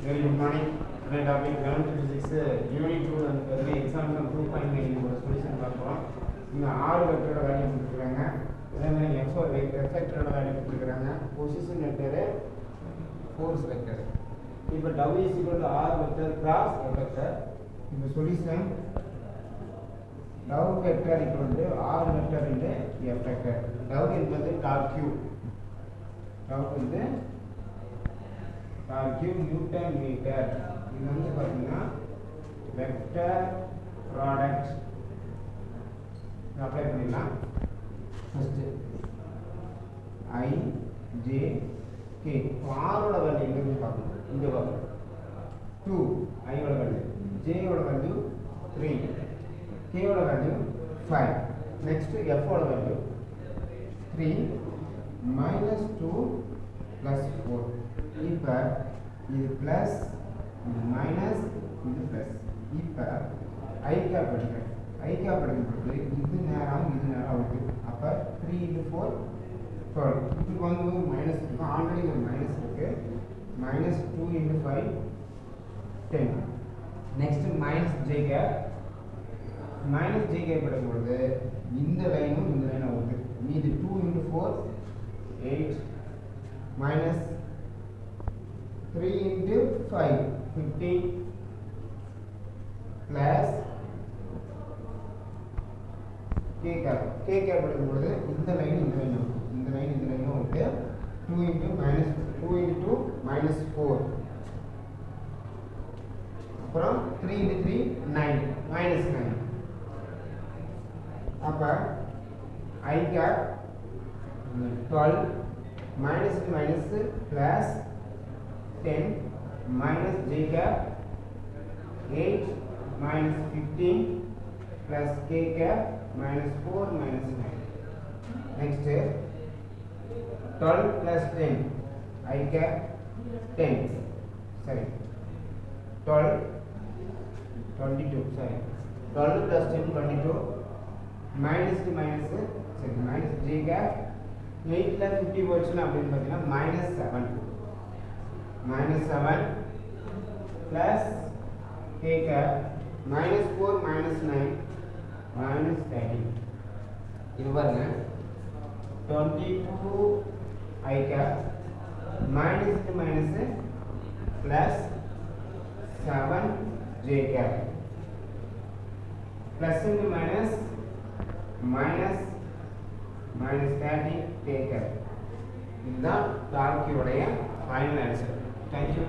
Very good morning. Today topic 11 to 6 unit 2 வந்து example 2.9 ஒரு solution பார்ப்போம். இங்க ஆறு வெக்டரோட வேல்யூ கொடுத்திருக்காங்க. அதே மாதிரி வெக்டரோட வேல்யூ கொடுத்திருக்காங்க. Position vector, force vector. இப்போ w is equal to r vector cross f vector. இந்த solution w vector equal to r vector into f vector. w என்பது டார்க் q. w வந்து q நியூட்டன் மீட்டர். இது வந்து பாத்தீங்கன்னா vector product apply பண்ணிடலாம். First I J K r ஓட value எங்க பார்க்கணும், இங்க பார்க்கணும். 2 I ஓட வேல்யூ, J ஓட வேல்யூ 3, K ஓட வேல்யூ 5. நெக்ஸ்ட் F ஓட வேல்யூ 3 -2 + 4. இப்போ இது பிளஸ், இது மைனஸ், இது பிளஸ். இப்போ ஐ கேப் எடுக்கிறேன். ஐ கேப் எடுக்கும்போது இது நேரம் இது நேரம் அவுட்டு. அப்போ 3 × 4 12. இதுக்கு வந்து ஒரு மைனஸ் இருக்கும், ஆல்ரெடி ஒரு மைனஸ் இருக்கு. -2 × 5 10. Next minus J cap. Minus J cap எடுக்கும்போது இந்த லைனும் இந்த லைனும் அவுட்டு. இது 2 × 4 8 minus 3 × 5 15 plus k cap. K cap எடுக்கும்போது இந்த லைன் இந்த லைன் இந்த லைன் இந்த லைனும் வந்து 2 × -4 அப்புறம் 3 × 3 9 -9. அப்ப I cap 12 minus minus plus 10 minus j cap 8 minus 15 plus k cap minus 4 minus 9. Next 12 plus 10 I cap 10 sorry 12 22 sorry 12 plus 10 22 minus to minus sorry minus j cap 8 ல 50 போச்சுன்னா அப்படின்னு பார்த்தீங்கன்னா -7 plus k cap -4 -9 -13. இது பாருங்க 22 I cap minus to minus plus 7 j cap plus into minus -30 k cap. இதுதான் dark உடைய final answer. Thank you.